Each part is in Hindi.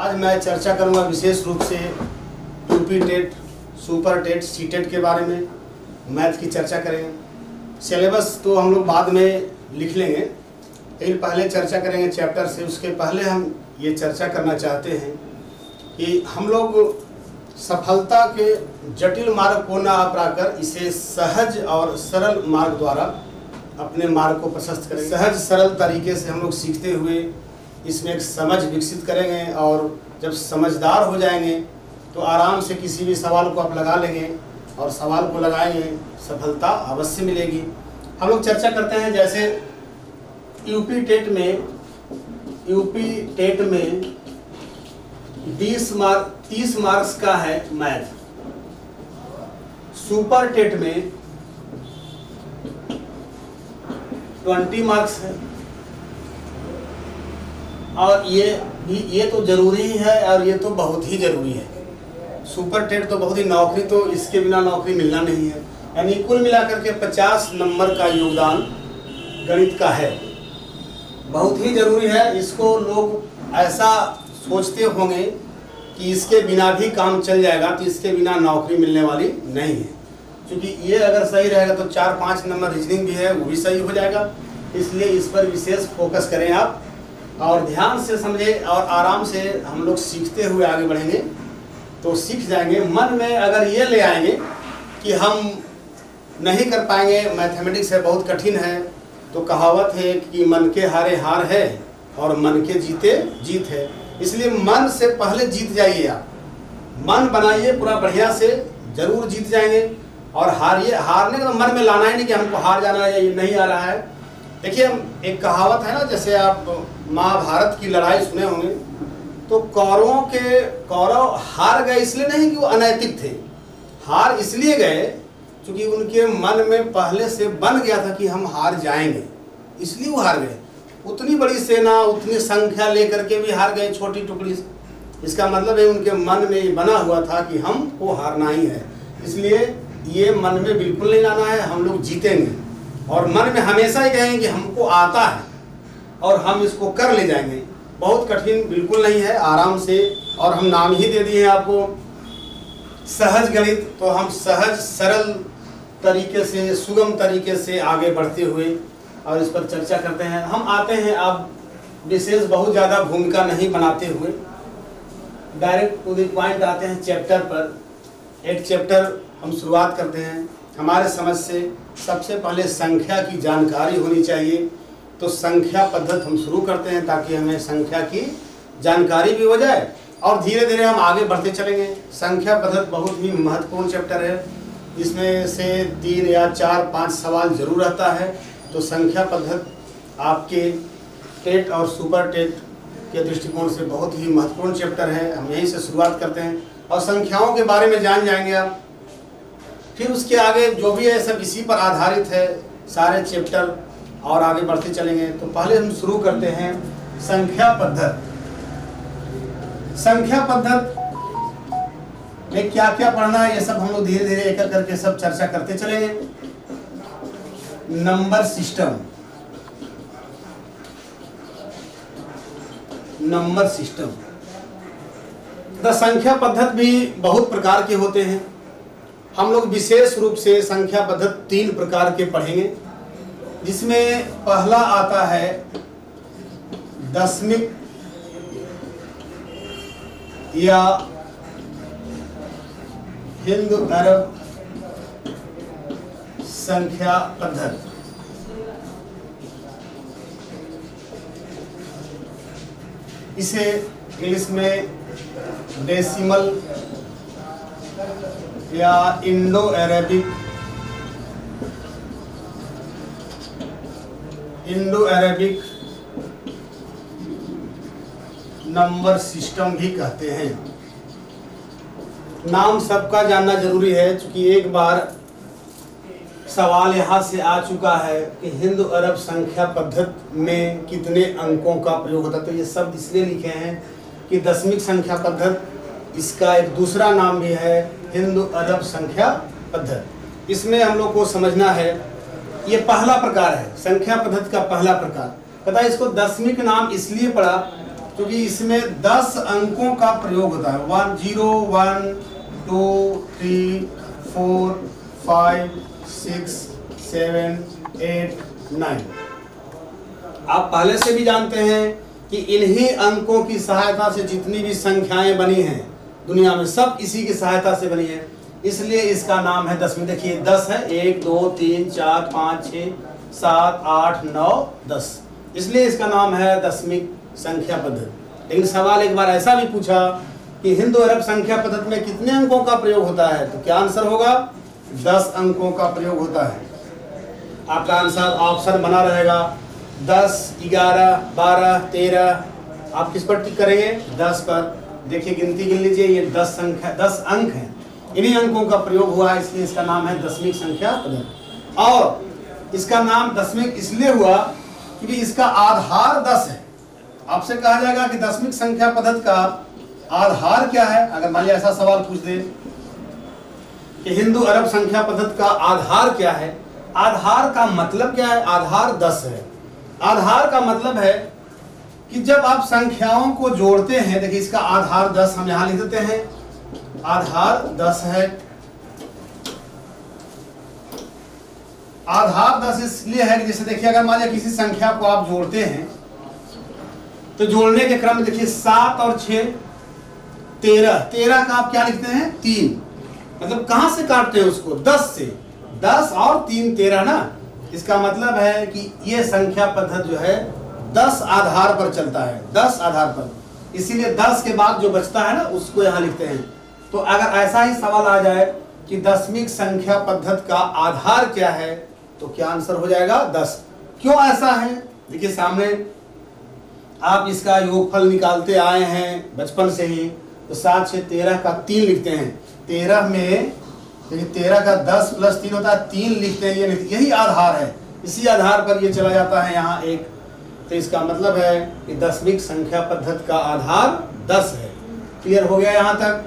आज मैं चर्चा करूंगा विशेष रूप से UP TET, super TET, CTET के बारे में मैथ की चर्चा करेंगे। सिलेबस तो हम लोग बाद में लिख लेंगे, लेकिन पहले चर्चा करेंगे चैप्टर से। उसके पहले हम ये चर्चा करना चाहते हैं कि हम लोग सफलता के जटिल मार्ग को न अपनाकर इसे सहज और सरल मार्ग द्वारा अपने मार्ग को प्रशस्त करेंगे। सहज सरल तरीके से हम लोग सीखते हुए इसमें एक समझ विकसित करेंगे, और जब समझदार हो जाएंगे तो आराम से किसी भी सवाल को आप लगा लेंगे, और सवाल को लगाएंगे सफलता अवश्य मिलेगी। हम लोग चर्चा करते हैं जैसे यूपी टेट में 30 मार्क्स का है मैथ, सुपर टेट में 20 मार्क्स है। और ये तो जरूरी ही है, और ये तो बहुत ही जरूरी है। सुपर टेट तो बहुत ही, नौकरी तो इसके बिना नौकरी मिलना नहीं है। यानी कुल मिलाकर के 50 नंबर का योगदान गणित का है, बहुत ही जरूरी है। इसको लोग ऐसा सोचते होंगे कि इसके बिना भी काम चल जाएगा, तो इसके बिना नौकरी मिलने वाली नहीं है। क्योंकि ये अगर सही रहेगा तो 4-5 नंबर रीजनिंग भी है, वो भी सही हो जाएगा। इसलिए इस पर विशेष फोकस करें आप, और ध्यान से समझें, और आराम से हम लोग सीखते हुए आगे बढ़ेंगे तो सीख जाएंगे। मन में अगर ये ले आएंगे कि हम नहीं कर पाएंगे, मैथमेटिक्स है, बहुत कठिन है, तो कहावत है कि मन के हारे हार है और मन के जीते जीत है। इसलिए मन से पहले जीत जाइए, आप मन बनाइए पूरा बढ़िया से, जरूर जीत जाएंगे। और हारने का मन में लाना ही नहीं कि हमको हार जाना है, ये नहीं आ रहा है। देखिए, हम एक कहावत है ना, जैसे आप महाभारत की लड़ाई सुने होंगे, तो कौरव हार गए इसलिए नहीं कि वो अनैतिक थे, हार इसलिए गए क्योंकि उनके मन में पहले से बन गया था कि हम हार जाएंगे, इसलिए वो हार गए। उतनी बड़ी सेना, उतनी संख्या लेकर के भी हार गए छोटी टुकड़ी से। इसका मतलब है उनके मन में बना हुआ था कि हमको हारना ही है। इसलिए ये मन में बिल्कुल नहीं लाना है, हम लोग जीतेंगे। और मन में हमेशा ही कहेंगे कि हमको आता है और हम इसको कर ले जाएंगे। बहुत कठिन बिल्कुल नहीं है, आराम से। और हम नाम ही दे दिए हैं आपको सहज गणित, तो हम सहज सरल तरीके से, सुगम तरीके से आगे बढ़ते हुए और इस पर चर्चा करते हैं। हम आते हैं अब विशेष बहुत ज़्यादा भूमिका नहीं बनाते हुए, डायरेक्ट टू द पॉइंट आते हैं चैप्टर पर। एक चैप्टर हम शुरुआत करते हैं। हमारे समझ से सबसे पहले संख्या की जानकारी होनी चाहिए, तो संख्या पद्धति हम शुरू करते हैं ताकि हमें संख्या की जानकारी भी हो जाए, और धीरे धीरे हम आगे बढ़ते चलेंगे। संख्या पद्धति बहुत ही महत्वपूर्ण चैप्टर है, इसमें से 3 या 4-5 सवाल जरूर रहता है। तो संख्या पद्धति आपके टेट और सुपर टेट के दृष्टिकोण से बहुत ही महत्वपूर्ण चैप्टर है। हम यहीं से शुरुआत करते हैं और संख्याओं के बारे में जान जाएंगे आप। फिर उसके आगे जो भी है सब इसी पर आधारित है, सारे चैप्टर, और आगे बढ़ते चलेंगे। तो पहले हम शुरू करते हैं संख्या पद्धति। संख्या पद्धति में क्या क्या पढ़ना है, ये सब हम लोग धीरे धीरे एक एक करके सब चर्चा करते चलेंगे। Number system, number system. तो संख्या पद्धति भी बहुत प्रकार के होते हैं। हम लोग विशेष रूप से संख्या पद्धति 3 प्रकार के पढ़ेंगे, जिसमें पहला आता है दशमिक या हिंदू अरब संख्या पद्धति। इसे इंग्लिश में डेसिमल या इंडो अरेबिक नंबर सिस्टम भी कहते हैं। नाम सबका जानना जरूरी है, क्योंकि एक बार सवाल यहाँ से आ चुका है कि हिंदू अरब संख्या पद्धति में कितने अंकों का प्रयोग होता है। तो ये शब्द इसलिए लिखे हैं कि दशमिक संख्या पद्धति, इसका एक दूसरा नाम भी है हिंदू अरब संख्या पद्धति। इसमें हम लोग को समझना है, ये पहला प्रकार है संख्या पद्धति का पहला प्रकार। पता है इसको दशमिक नाम इसलिए पड़ा क्योंकि इसमें 10 अंकों का प्रयोग होता है। 1 0 1 2 3 4 5 6 7 8 9। आप पहले से भी जानते हैं कि इन्हीं अंकों की सहायता से जितनी भी संख्याएं बनी हैं दुनिया में, सब इसी की सहायता से बनी है, इसलिए इसका नाम है दशमिक। देखिए 10 है, 1 2 3 4 5 6 7 8 9 10, इसलिए इसका नाम है दशमिक संख्या पद्धति। लेकिन सवाल एक बार ऐसा भी पूछा कि हिंदू अरब संख्या पद्धति में कितने अंकों का प्रयोग होता है, तो क्या आंसर होगा? 10 अंकों का प्रयोग होता है। आपका आंसर ऑप्शन बना रहेगा 10 11 12 13। आप किस पर टिक करेंगे? 10 पर। देखिए गिनती गिन लीजिए, ये 10 अंक हैं, इन्हीं अंकों का प्रयोग हुआ है, इसलिए इसका नाम है दशमिक संख्या पद्धति। और इसका नाम दशमिक इसलिए हुआ क्योंकि इसका आधार 10 है। आपसे कहा जाएगा कि दशमिक संख्या पद्धति का आधार क्या है। अगर मान लिया ऐसा सवाल पूछ दे कि हिंदू अरब संख्या पद्धति का आधार क्या है, आधार का मतलब क्या है? आधार 10 है। आधार का मतलब है कि जब आप संख्याओं को जोड़ते हैं, देखिए इसका आधार 10 हम यहां लिख देते हैं, आधार 10 है। आधार 10 इसलिए है कि जैसे देखिए अगर मान लिया किसी संख्या को आप जोड़ते हैं तो जोड़ने के क्रम में देखिए 7 और 6 13, 13 का आप क्या लिखते हैं? 3। मतलब कहां से काटते हैं उसको? 10 से। 10 और 3 13 ना। इसका मतलब है कि ये संख्या पद्धति जो है 10 आधार पर चलता है, 10 आधार पर, इसीलिए 10 के बाद जो बचता है ना उसको यहां लिखते हैं। तो अगर ऐसा ही सवाल आ जाए कि दशमिक संख्या पद्धति का आधार क्या है, तो क्या आंसर हो जाएगा? 10। क्यों ऐसा है? देखिए सामने आप इसका योगफल निकालते आए हैं बचपन से ही, तो 7 6 13 का 3 लिखते हैं। 13 में देखिए 13 का 10 + 3 होता है, 3 लिखते हैं, यही आधार है, इसी आधार पर ये चला जाता है यहाँ 1। तो इसका मतलब है कि दशमिक संख्या पद्धति का आधार 10 है। क्लियर हो गया यहाँ तक?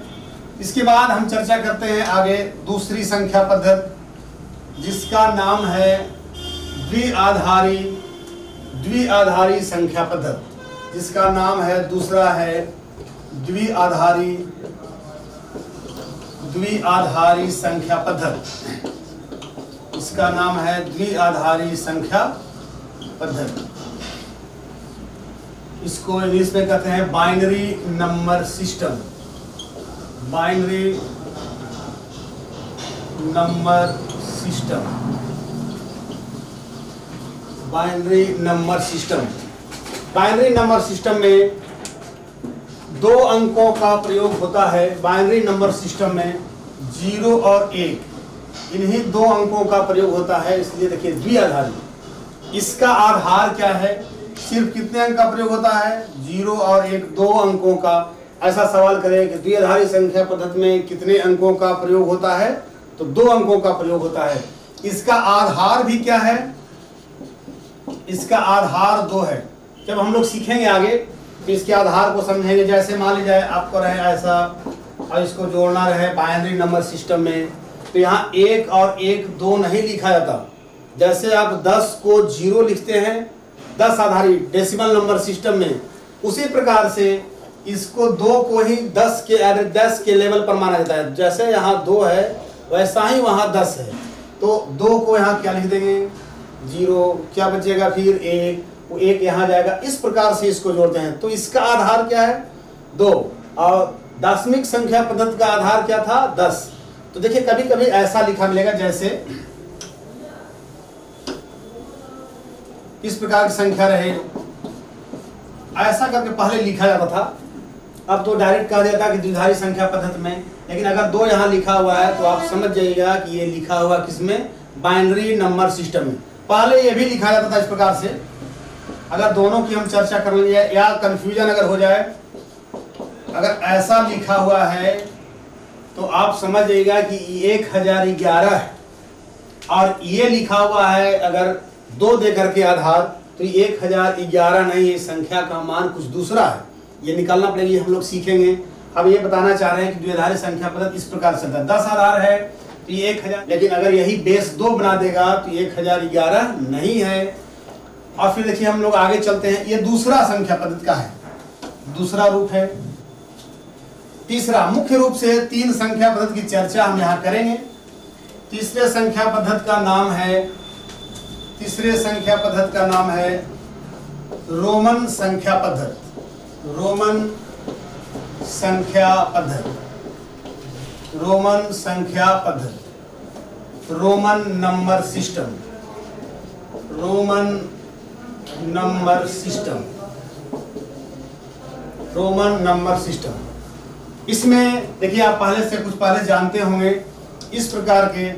इसके बाद हम चर्चा करते हैं आगे दूसरी संख्या पद्धति, जिसका नाम है द्विआधारी संख्या पद्धति। जिसका नाम है दूसरा है द्विआधारी संख्या पद्धति। इसका नाम है द्विआधारी संख्या पद्धति। इसको इंग्लिश में कहते हैं binary number system. Binary number system. Binary number system. Binary number system में 2 अंकों का प्रयोग होता है। बाइनरी नंबर सिस्टम में 0 और 1, इन्हीं 2 अंकों का प्रयोग होता है, इसलिए देखिए द्विआधारी। इसका आधार क्या है? सिर्फ कितने अंक का प्रयोग होता है? 0 और 1, 2 अंकों का। ऐसा सवाल करें कि द्विआधारी संख्या पद्धति में कितने अंकों का प्रयोग होता है, तो 2 अंकों का प्रयोग होता है। इसका आधार भी क्या है? इसका आधार 2 है। जब हम लोग सीखेंगे आगे तो इसके आधार को समझेंगे। जैसे मान लीजिए आपको रहे ऐसा और इसको जोड़ना रहे बाइनरी नंबर सिस्टम में, तो यहाँ 1 और 1 2 नहीं लिखा जाता। जैसे आप 10 को 0 लिखते हैं 10 आधारी डेसिमल नंबर सिस्टम में, उसी प्रकार से इसको 2 को ही 10 के लेवल पर माना जाता है। जैसे यहाँ 2 है वैसा ही वहाँ 10 है, तो 2 को यहाँ क्या लिख देंगे? 0। क्या बचेगा फिर? 1। वो 1 यहाँ जाएगा। इस प्रकार से इसको जोड़ते हैं। तो इसका आधार क्या है? 2। और दशमिक संख्या पद्धति का आधार क्या था? 10। तो देखिए कभी कभी ऐसा लिखा मिलेगा, जैसे इस प्रकार की संख्या रहे, ऐसा करके पहले लिखा जाता था। अब तो डायरेक्ट कहा जाता है कि द्विआधारी संख्या पद्धति में। लेकिन अगर 2 यहाँ लिखा हुआ है तो आप समझ जाइएगा कि ये लिखा हुआ किसमें? बाइनरी नंबर सिस्टम में। पहले ये भी लिखा जाता था इस प्रकार से। अगर दोनों की हम चर्चा कर लेंगे या कंफ्यूजन अगर हो जाए, अगर ऐसा लिखा हुआ है तो आप समझ जाइएगा कि 1011 है, और ये लिखा हुआ है अगर 2 दे करके आधार, तो 1011 नहीं है, संख्या का मान कुछ दूसरा है। ये निकालना पड़ेगा, ये हम लोग सीखेंगे। अब ये बताना चाह रहे हैं कि द्विआधारी संख्या पद्धति इस प्रकार से 10 आधार है तो 1000, लेकिन अगर यही बेस 2 बना देगा तो 1011 नहीं है। और फिर देखिए हम लोग आगे चलते हैं, ये दूसरा संख्या पद्धति का है। दूसरा रूप है। तीसरा, मुख्य रूप से 3 संख्या पद्धति की चर्चा हम यहाँ करेंगे। तीसरे संख्या पद्धति का नाम है रोमन संख्या पद्धति। रोमन संख्या पद्धति, रोमन नंबर सिस्टम। इसमें देखिए, आप कुछ पहले जानते होंगे, इस प्रकार के,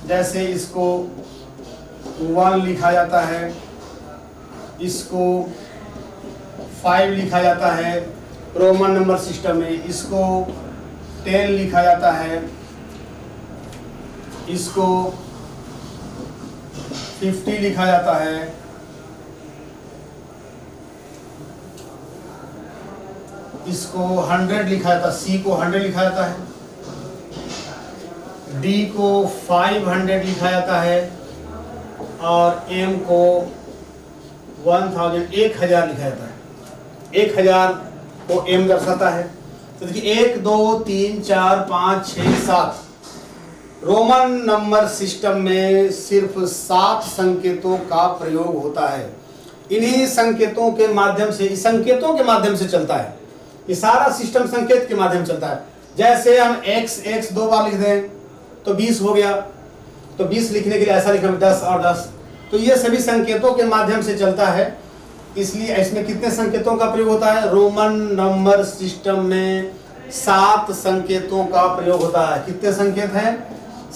जैसे इसको 1 लिखा जाता है, इसको 5 लिखा जाता है रोमन नंबर सिस्टम में, इसको 10 लिखा जाता है, इसको 50 लिखा जाता है, इसको 100 लिखा जाता है, सी को 100 लिखा जाता है, डी को 500 लिखा जाता है, और एम को 1000 लिखा जाता है। 1000 को एम दर्शाता है। तो देखिए 1 2 3 4 5 6 7, रोमन नंबर सिस्टम में सिर्फ 7 संकेतों का प्रयोग होता है। इन्हीं संकेतों के माध्यम से चलता है। ये सारा सिस्टम संकेत के माध्यम से चलता है। जैसे हम x 2 बार लिख दें तो 20 हो गया, तो 20 लिखने के लिए ऐसा लिखा 10 और 10, तो ये सभी संकेतों के माध्यम से चलता है। इसलिए इसमें कितने संकेतों का प्रयोग होता है? रोमन नंबर सिस्टम में 7 संकेतों का प्रयोग होता है। कितने संकेत हैं?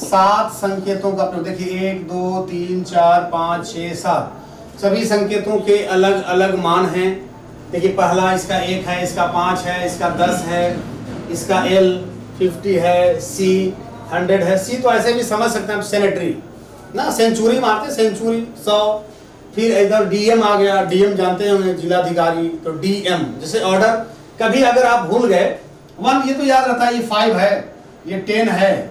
7 संकेतों का प्रयोग। देखिए 1 2 3 4 5 6 7, सभी संकेतों के अलग अलग मान हैं। देखिए पहला इसका 1 है, इसका 5 है, इसका 10 है, इसका L 50 है, C 100 है। C तो ऐसे भी समझ सकते हैं, सेनेटरी ना, सेंचुरी मारते, सेंचुरी 100। फिर इधर DM आ गया, DM जानते होंगे, जिलाधिकारी, तो DM जैसे ऑर्डर। कभी अगर आप भूल गए 1, ये तो याद रहता है, ये 5 है, ये 10 है,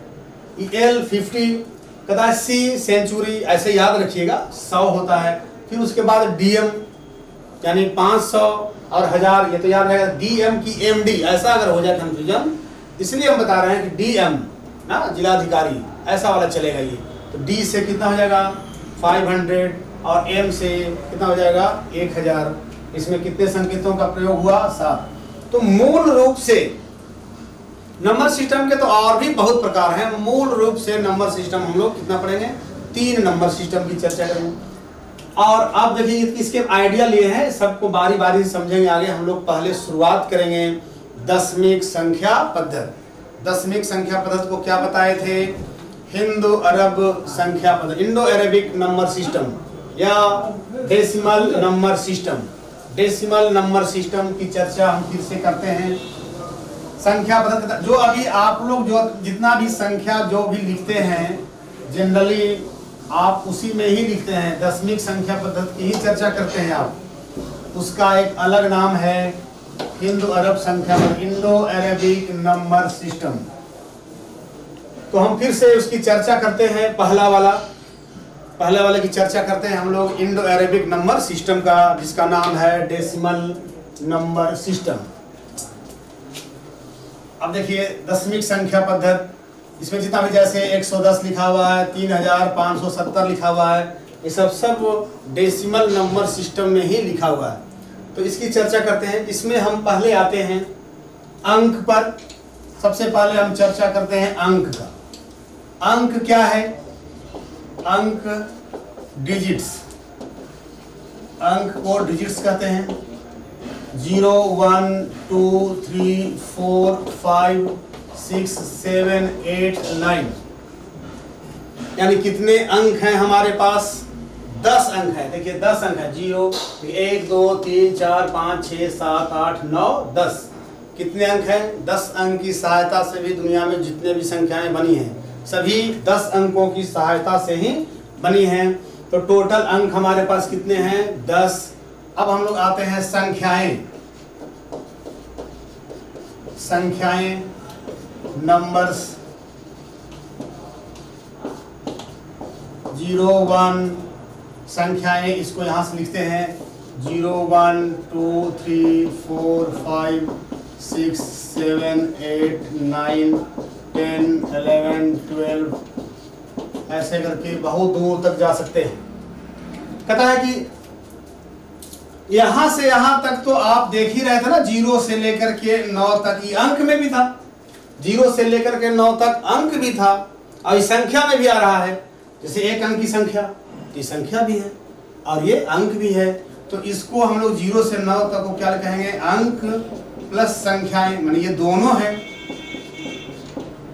ये L 50, कदा C सेंचुरी, ऐसे याद रखिएगा, 100 होता है। फिर उसके बाद DM यानी 500 और 1000, ये तो याद रहेगा। DM की MD, ऐसा अगर हो जाए कंफ्यूजन, इसलिए हम बता रहे हैं कि DM ना, जिलाधिकारी, ऐसा वाला चलेगा ये। तो D से कितना हो जाएगा? 500, और M से कितना हो जाएगा? 1000। इसमें कितने संकेतों का प्रयोग हुआ? 7। तो मूल रूप से नंबर सिस्टम के तो और भी बहुत प्रकार हैं। मूल रूप से नंबर सिस्टम हम लोग कितना पढ़ेंगे? 3 नंबर सिस्टम की चर्चा करेंगे। और अब देखिए इसके आइडिया लिए हैं, सबको बारी बारी से समझेंगे आगे। हम लोग पहले शुरुआत करेंगे दशमिक संख्या पद्धति। दशमिक संख्या पद्धति को क्या बताए थे? हिंदू अरब संख्या पद्धति, इंडो अरेबिक नंबर सिस्टम या decimal number system. Decimal number system की चर्चा हम फिर से करते हैं। संख्या पद्धति जो अभी आप लोग जो जितना भी संख्या जो भी लिखते हैं, जनरली आप उसी में ही लिखते हैं। दशमिक संख्या पद्धति की ही चर्चा करते हैं आप। उसका एक अलग नाम है हिंदू अरब संख्या, इंडो अरेबिक नंबर सिस्टम। तो हम फिर से उसकी चर्चा करते हैं। पहला वाले की चर्चा करते हैं हम लोग, इंडो अरेबिक नंबर सिस्टम का, जिसका नाम है डेसिमल नंबर सिस्टम। अब देखिए दशमिक संख्या पद्धति, इसमें जितना भी जैसे 110 लिखा हुआ है, 3570 लिखा हुआ है, ये सब डेसिमल नंबर सिस्टम में ही लिखा हुआ है। तो इसकी चर्चा करते हैं। इसमें हम पहले आते हैं अंक पर। सबसे पहले हम चर्चा करते हैं अंक का। अंक क्या है? अंक डिजिट्स, अंक को डिजिट्स कहते हैं। 0 1 2 3 4 5 6 7 8 9, यानी कितने अंक हैं हमारे पास? 10 अंक है। देखिए 10 अंक है। 0 1 2 3 4 5 6 7 8 9 10। कितने अंक हैं? 10 अंक की सहायता से भी दुनिया में जितने भी संख्याएं बनी हैं, सभी 10 अंकों की सहायता से ही बनी हैं। तो टोटल अंक हमारे पास कितने हैं? 10। अब हम लोग आते हैं संख्याएं। संख्याएं, नंबर्स, 0 1 संख्याएं, इसको यहां से लिखते हैं 0 1 2 3 4 5 6 7 8 9 10 11 12 ऐसे करके बहुत दूर तक जा सकते हैं। कहता है कि यहां से यहां तक तो आप देख ही रहे थे ना, 0 से लेकर के 9 तक, ये अंक में भी था, 0 से लेकर के 9 तक अंक भी था, और इस संख्या में भी आ रहा है। जैसे एक अंक की संख्या, ये संख्या भी है और ये अंक भी है, तो इसको हम लोग 0 से 9 तक को क्या कहेंगे, अंक प्लस संख्याएं, माने ये दोनों हैं।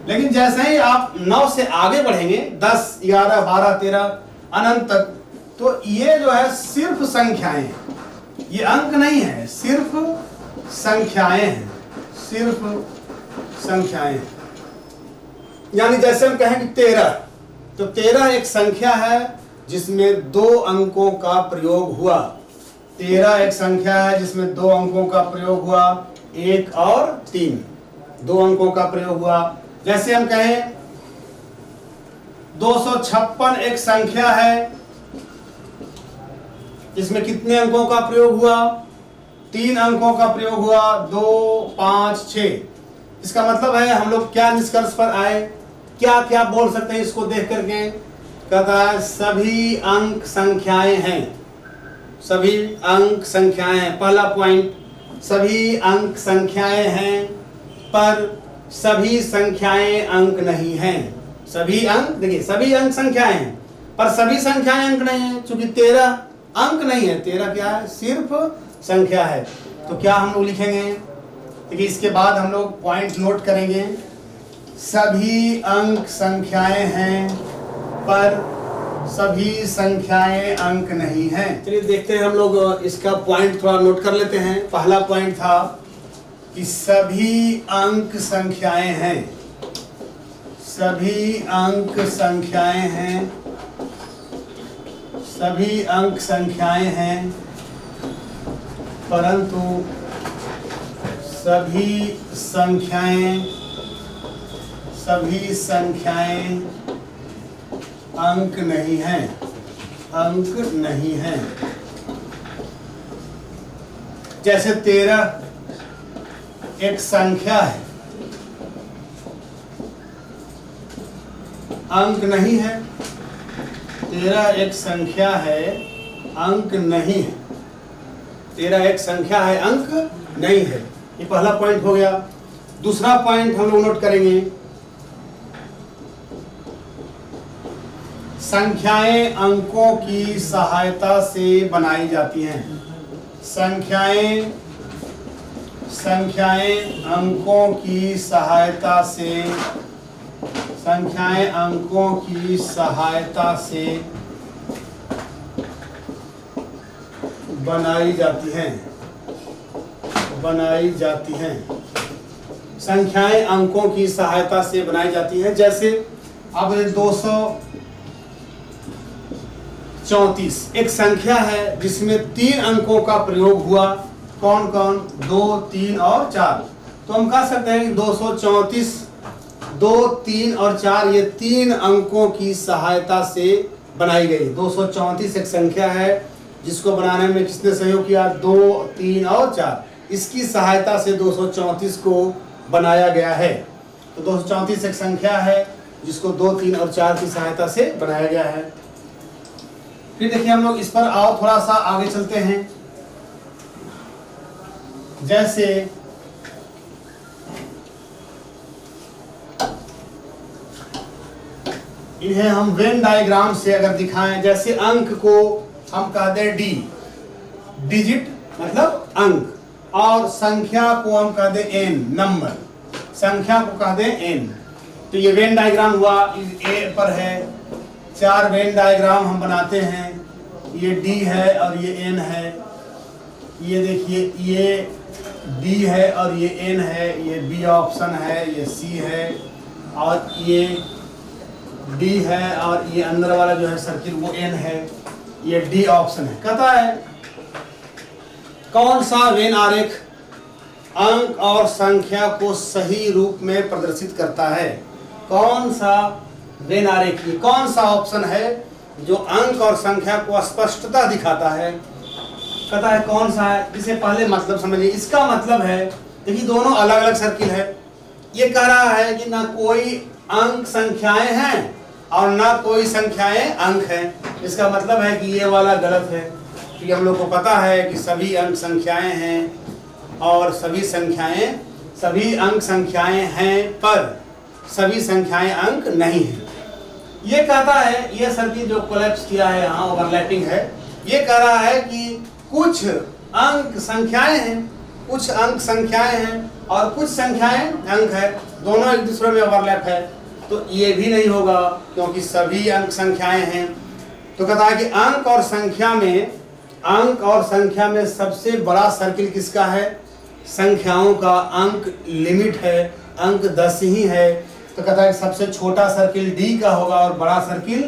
लेकिन जैसे ही आप 9 से आगे बढ़ेंगे, 10 11 12 13 अनंत तक, तो ये जो है सिर्फ संख्याएं हैं, ये अंक नहीं है, सिर्फ संख्याएं हैं, सिर्फ संख्याएं। यानी जैसे हम कहें कि 13, तो 13 एक संख्या है जिसमें 2 अंकों का प्रयोग हुआ। 13 एक संख्या है जिसमें 2 अंकों का प्रयोग हुआ, 1 और 3, 2 अंकों का प्रयोग हुआ। जैसे हम कहें 256 एक संख्या है जिसमें कितने अंकों का प्रयोग हुआ, 3 अंकों का प्रयोग हुआ, 2 5 6। इसका मतलब है हम लोग क्या निष्कर्ष पर आए, क्या क्या बोल सकते हैं इसको देख करके, कहता है सभी अंक संख्याएं हैं, सभी अंक संख्याएं हैं। पहला पॉइंट, सभी अंक संख्याएं हैं पर सभी संख्याएं अंक नहीं हैं। सभी अंक, देखिए सभी अंक संख्याएं हैं पर सभी संख्याएं अंक नहीं है, क्योंकि 13 अंक नहीं है, 13 क्या है, सिर्फ संख्या है। तो क्या हम लोग लिखेंगे, देखिए इसके बाद हम लोग पॉइंट नोट करेंगे, सभी अंक संख्याएं हैं पर सभी संख्याएं अंक नहीं हैं। चलिए देखते हैं हम लोग इसका पॉइंट थोड़ा नोट कर लेते हैं। पहला पॉइंट था कि सभी अंक संख्याएं हैं, सभी अंक संख्याएं हैं, सभी अंक संख्याएं हैं, परंतु सभी संख्याएं अंक नहीं हैं, अंक नहीं हैं। जैसे 13 एक संख्या है, अंक नहीं है। 13 एक संख्या है, अंक नहीं है। 13 एक संख्या है, अंक नहीं है। ये पहला पॉइंट हो गया। दूसरा पॉइंट हम लोग नोट करेंगे, संख्याएं अंकों की सहायता से बनाई जाती हैं। संख्याएं अंकों की सहायता से, संख्याएं अंकों की सहायता से बनाई जाती हैं, बनाई जाती हैं। संख्याएं अंकों की सहायता से बनाई जाती हैं। जैसे अब 234 एक संख्या है जिसमें 3 अंकों का प्रयोग हुआ। कौन कौन, 2 3 और 4। तो हम कह सकते हैं कि 234 2 3 और 4 ये 3 अंकों की सहायता से बनाई गई। 234 एक संख्या है जिसको बनाने में किसने सहयोग किया, 2 3 और 4, इसकी सहायता से 234 को बनाया गया है। तो 234 एक संख्या है जिसको 2 3 और 4 की सहायता से बनाया गया है। फिर देखिए हम लोग इस पर आओ थोड़ा सा आगे चलते हैं। जैसे इन्हें हम वेन डायग्राम से अगर दिखाएं, जैसे अंक को हम कहते हैं डी, डिजिट मतलब अंक, और संख्या को हम कहते हैं एन, नंबर, संख्या को कहते हैं एन। तो ये वेन डायग्राम हुआ, ए पर है 4 वेन डायग्राम हम बनाते हैं। ये डी है और ये एन है। ये देखिए ये डी है और ये एन है, ये बी ऑप्शन है, ये सी है, और ये डी है, और ये अंदर वाला जो है सर्किल वो एन है, ये डी ऑप्शन है। कहता है कौन सा वेन आरेख अंक और संख्या को सही रूप में प्रदर्शित करता है। कौन सा वेन आरेख, ये कौन सा ऑप्शन है जो अंक और संख्या को स्पष्टता दिखाता है। पता है कौन सा है, इसे पहले मतलब समझिए। इसका मतलब है, देखिए दोनों अलग अलग सर्किल है। ये कह रहा है कि ना कोई अंक संख्याएं हैं और ना कोई संख्याएं अंक हैं। इसका मतलब है कि ये वाला गलत है, क्योंकि हम लोग को पता है कि सभी अंक संख्याएं हैं और सभी अंक संख्याएं हैं, पर सभी संख्याएं अंक नहीं हैं। ये कहता है, ये सर्किट जो कोलैप्स किया है यहाँ ओवरलैपिंग है, ये कह रहा है कि कुछ अंक संख्याएं हैं, कुछ अंक संख्याएं हैं और कुछ संख्याएं अंक है, दोनों एक दूसरे में ओवरलैप है। तो ये भी नहीं होगा क्योंकि सभी अंक संख्याएं हैं। तो कहता है कि अंक और संख्या में सबसे बड़ा सर्किल किसका है? संख्याओं का अंक लिमिट है, अंक 10 ही है। तो कहता है सबसे छोटा सर्किल D का होगा और बड़ा सर्किल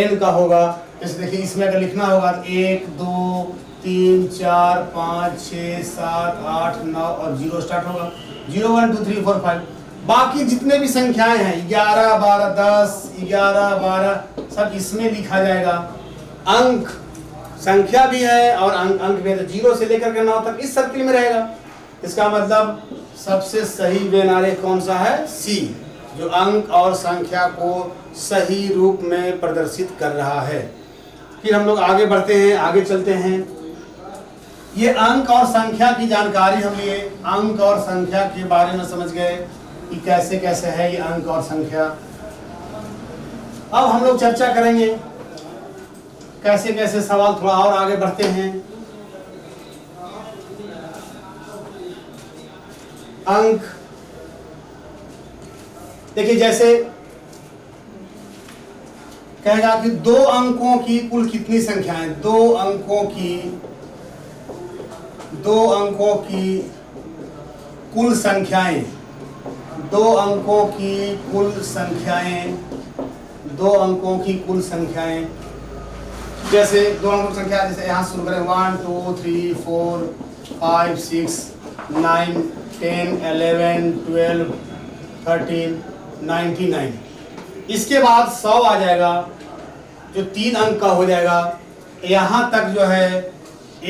N का होगा। जैसे देखिए इसमें अगर लिखना होगा तो 1 2 3 4 5 6 7 8 9 और 0 स्टार्ट होगा, 0 1 2 3 4 5। बाकी जितने भी संख्याएं हैं 11 12 10 11 12 सब इसमें लिखा जाएगा। अंक संख्या भी है और अंक भी है, तो 0 से लेकर के 9 तक इस सर्किल में रहेगा। इसका मतलब सबसे सही वेनारे कौन सा है? C, जो अंक और संख्या को सही रूप में प्रदर्शित कर रहा है। फिर हम लोग आगे बढ़ते हैं, आगे चलते हैं। ये अंक और संख्या की जानकारी हम लिए, अंक और संख्या के बारे में समझ गए कि कैसे कैसे है ये अंक और संख्या। अब हम लोग चर्चा करेंगे कैसे कैसे सवाल, थोड़ा और आगे बढ़ते हैं। अंक देखिए, जैसे कहेगा कि 2 अंकों की कुल कितनी संख्याएं? 2 अंकों की कुल संख्याएं, 2 अंकों की कुल संख्याएं, 2 अंकों की कुल संख्याएं। जैसे 2 अंकों की संख्या, जैसे यहाँ शुरू करें 1 2 3 4 5 6 9 10 11 12 13 99। इसके बाद 100 आ जाएगा जो 3 अंक का हो जाएगा। यहाँ तक जो है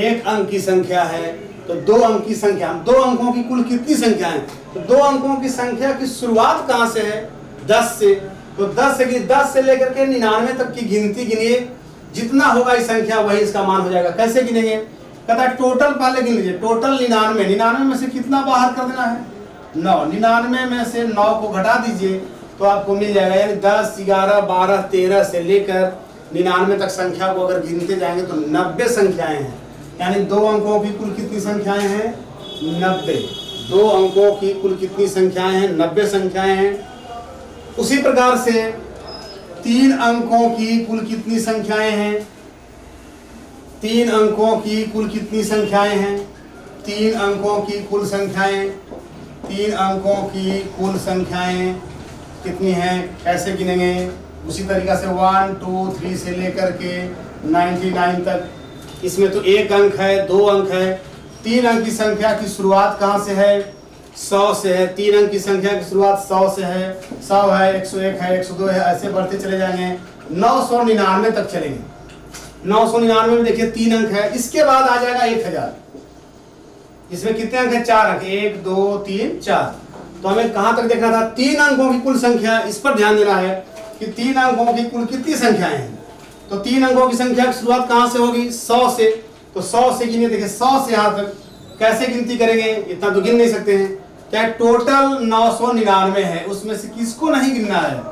1 अंक की संख्या है, तो 2 अंक की संख्या, 2 अंकों की कुल कितनी संख्या है? तो 2 अंकों की संख्या की शुरुआत कहाँ से है? 10 से। तो 10 से लेकर के 99 तक की गिनती गिनिए, जितना होगा इस संख्या वही इसका मान हो जाएगा। कैसे गिनेंगे? कहता है टोटल पहले गिन लीजिए। टोटल 99 में से कितना बाहर कर देना है? 9। 99 में से 9 को घटा दीजिए तो आपको मिल जाएगा, यानी 10 11 12 13 से लेकर 99 तक संख्या को अगर गिनते जाएंगे तो 90 संख्याएं हैं। यानी 2 अंकों की कुल कितनी संख्याएं हैं? 90। 2 अंकों की कुल कितनी संख्याएं हैं? 90 संख्याएं हैं। उसी प्रकार से 3 अंकों की कुल कितनी संख्याएं हैं? 3 अंकों की कुल कितनी संख्याएं हैं? 3 अंकों की कुल संख्याएं, 3 अंकों की कुल संख्याएं कितनी हैं? कैसे गिनेंगे? उसी तरीक़ा से 1 2 3 से लेकर के 99 तक। इसमें तो 1 अंक है, 2 अंक है। 3 अंक की संख्या की शुरुआत कहाँ से है? 100 से है। 3 अंक की संख्या की शुरुआत 100 से है। 100 है, 101 है, 102 है, ऐसे बढ़ते चले जाएंगे, 999 तक चलेंगे। 999 में देखिए 3 अंक है। इसके बाद आ जाएगा 1000। इसमें कितने अंक है? 4 अंक, 1 2 3 4। तो हमें कहां तक देखना था? 3 अंकों की कुल संख्या। इस पर ध्यान देना है कि 3 अंकों की कुल कितनी संख्याएं हैं। तो 3 अंकों की संख्या की शुरुआत कहां से होगी? 100 से। तो 100 से गिनिए, देखिए 100 से यहां तक कैसे गिनती करेंगे? इतना तो गिन नहीं सकते हैं। क्या टोटल 999 है, उसमें से किसको नहीं गिनना है?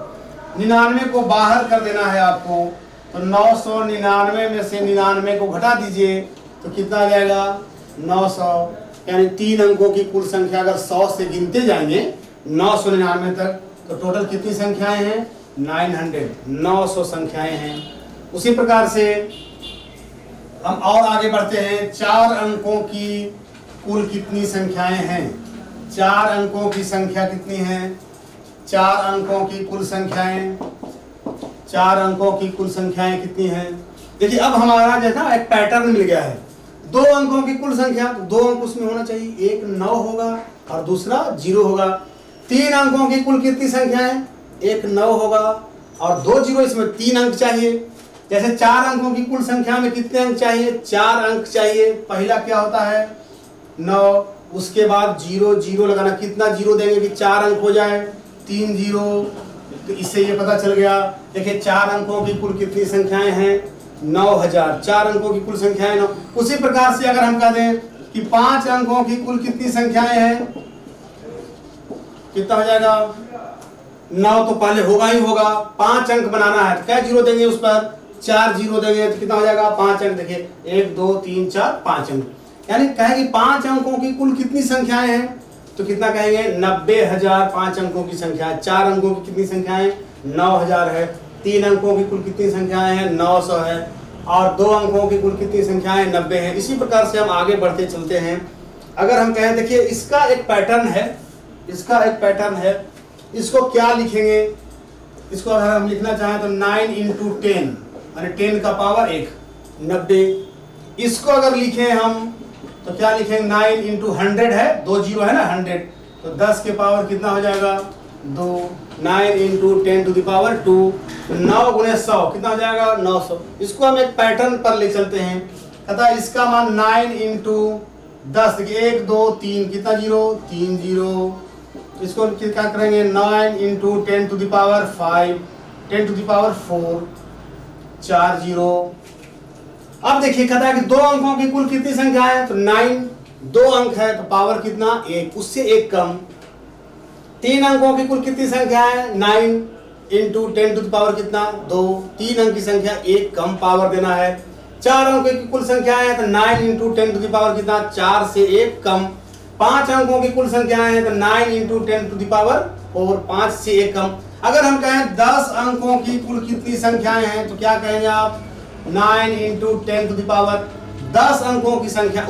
99 को बाहर कर देना है आपको। तो 999 में से 99 को घटा दीजिए तो कितना आ जाएगा? 900। यानी 3 अंकों की कुल संख्या अगर 100 से गिनते जाएंगे 999 तक, तो टोटल कितनी संख्याएं हैं? 900 संख्याएं हैं। उसी प्रकार से हम और आगे बढ़ते हैं। 4 अंकों की कुल कितनी संख्याएं हैं? 4 अंकों की संख्या कितनी है? 4 अंकों की कुल संख्याएं, 4 अंकों की कुल संख्याएं कितनी हैं? देखिए अब हमारा जैसा एक पैटर्न मिल गया है। 2 अंकों की कुल संख्या, तो 2 अंक उसमें होना चाहिए, एक 9 होगा और दूसरा 0 होगा। 3 अंकों की कुल कितनी संख्या है? एक 9 होगा और 2 0, इसमें 3 अंक चाहिए। जैसे 4 अंकों की कुल संख्या में कितने अंक चाहिए? 4 अंक चाहिए। पहला क्या होता है? 9, उसके बाद 0 0 लगाना। कितना 0 देंगे कि 4 अंक हो जाए? 3 0। तो इससे ये पता चल गया। देखिए 4 अंकों की कुल कितनी संख्याएं हैं? 9000। 4 अंकों की कुल संख्याएं 9। उसी प्रकार से अगर हम कह दें कि 5 अंकों की कुल कितनी संख्याएं हैं, कितना हो जाएगा? 9 तो पहले होगा ही होगा। 5 अंक बनाना है तो क्या 0 देंगे उस पर? 4 0 देंगे तो कितना हो जाएगा? 5 अंक। देखिए 1 2 3 4 5 अंक। यानी कहेंगे 5 अंकों की कुल कितनी संख्याएं हैं, तो कितना कहेंगे? 90000 5 अंकों की संख्या है। 4 अंकों की कितनी संख्याएं? 9000 है। 3 अंकों की कुल कितनी संख्याएं हैं? 900 है। और 2 अंकों की कुल कितनी संख्याएं? 90 है। इसी प्रकार से हम आगे बढ़ते चलते हैं। अगर हम कहें, देखिए इसका एक पैटर्न है, इसका एक पैटर्न है। इसको क्या लिखेंगे? इसको अगर हम लिखना चाहें तो 9 × 10 यानी 10 का पावर 1 90। इसको अगर लिखें हम तो क्या लिखेंगे? 9 × 100 है, 2 0 है ना, 100। तो 10 के पावर कितना हो जाएगा? 2। 9 × 10⁻²। 9 × 100 कितना हो जाएगा? 900। इसको हम एक पैटर्न पर ले चलते हैं। कहता है इसका मान 9 × 10। देखिए 1 2 3 कितना 0? 3 0। इसको क्या करेंगे? 9 × 10⁵ 10⁴ 4 0। अब देखिए कहता है कि 2 अंकों की कुल कितनी संख्या है? तो 9। 2 अंक है तो पावर कितना? 1, उससे 1 कम। 3 अंकों की कुल कितनी संख्या है? 9 × 10⁻² कितना? 2। 3 अंक की संख्या 1 कम पावर देना है। 4 अंकों की कुल संख्या है तो 9 × 10⁻² कितना? 4 से 1 कम। 5 अंकों की कुल संख्याएं हैं तो 9 × 10⁴ 5 से 1 कम। अगर हम कहें 10 अंकों की कुल कितनी संख्याएं हैं तो क्या कहेंगे आप? 9 × 10⁻। 10 अंकों की संख्या